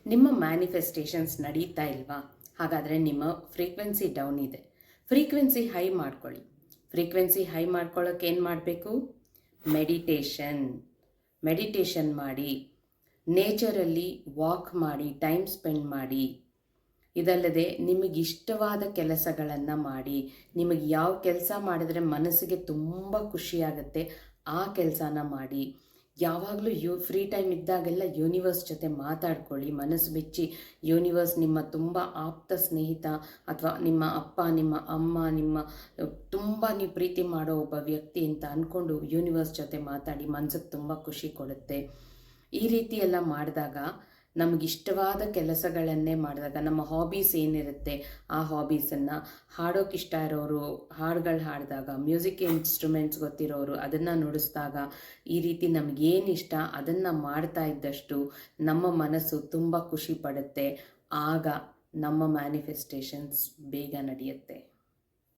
ನಿಮ್ಮ ಮ್ಯಾನಿಫೆಸ್ಟೇಷನ್ಸ್ ನಡೀತಾ ಇಲ್ವಾ? ಹಾಗಾದರೆ ನಿಮ್ಮ ಫ್ರೀಕ್ವೆನ್ಸಿ ಡೌನ್ ಇದೆ. ಫ್ರೀಕ್ವೆನ್ಸಿ ಹೈ ಮಾಡ್ಕೊಳ್ಳಿ. ಫ್ರೀಕ್ವೆನ್ಸಿ ಹೈ ಮಾಡ್ಕೊಳ್ಳೋಕೆ ಏನು ಮಾಡಬೇಕು? ಮೆಡಿಟೇಷನ್ ಮಾಡಿ, ನೇಚರಲ್ಲಿ ವಾಕ್ ಮಾಡಿ, ಟೈಮ್ ಸ್ಪೆಂಡ್ ಮಾಡಿ. ಇದಲ್ಲದೆ ನಿಮಗಿಷ್ಟವಾದ ಕೆಲಸಗಳನ್ನು ಮಾಡಿ. ನಿಮಗೆ ಯಾವ ಕೆಲಸ ಮಾಡಿದ್ರೆ ಮನಸ್ಸಿಗೆ ತುಂಬ ಖುಷಿಯಾಗುತ್ತೆ ಆ ಕೆಲಸನ ಮಾಡಿ. ಯಾವಾಗಲೂ ಫ್ರೀ ಟೈಮ್ ಇದ್ದಾಗೆಲ್ಲ ಯೂನಿವರ್ಸ್ ಜೊತೆ ಮಾತಾಡ್ಕೊಳ್ಳಿ. ಮನಸ್ಸು ಬಿಚ್ಚಿ ಯೂನಿವರ್ಸ್ ನಿಮ್ಮ ತುಂಬ ಆಪ್ತ ಸ್ನೇಹಿತ, ಅಥವಾ ನಿಮ್ಮ ಅಪ್ಪ, ನಿಮ್ಮ ಅಮ್ಮ, ನಿಮ್ಮ ತುಂಬ ನೀವು ಪ್ರೀತಿ ಮಾಡೋ ಒಬ್ಬ ವ್ಯಕ್ತಿ ಅಂತ ಅಂದ್ಕೊಂಡು ಯೂನಿವರ್ಸ್ ಜೊತೆ ಮಾತಾಡಿ. ಮನಸ್ಸಿಗೆ ತುಂಬ ಖುಷಿ ಕೊಡುತ್ತೆ. ಈ ರೀತಿ ಎಲ್ಲ ಮಾಡಿದಾಗ, ನಮಗಿಷ್ಟವಾದ ಕೆಲಸಗಳನ್ನೇ ಮಾಡಿದಾಗ, ನಮ್ಮ ಹಾಬೀಸ್ ಏನಿರುತ್ತೆ ಆ ಹಾಬೀಸನ್ನು, ಹಾಡೋಕ್ಕಿಷ್ಟ ಇರೋರು ಹಾಡುಗಳು ಹಾಡಿದಾಗ, ಮ್ಯೂಸಿಕ್ ಇನ್ಸ್ಟ್ರೂಮೆಂಟ್ಸ್ ಗೊತ್ತಿರೋರು ಅದನ್ನು ನುಡಿಸಿದಾಗ, ಈ ರೀತಿ ನಮಗೇನು ಇಷ್ಟ ಅದನ್ನು ಮಾಡ್ತಾ ಇದ್ದಷ್ಟು ನಮ್ಮ ಮನಸ್ಸು ತುಂಬ ಖುಷಿ ಪಡುತ್ತೆ. ಆಗ ನಮ್ಮ ಮ್ಯಾನಿಫೆಸ್ಟೇಷನ್ಸ್ ಬೇಗ ನಡೆಯುತ್ತೆ.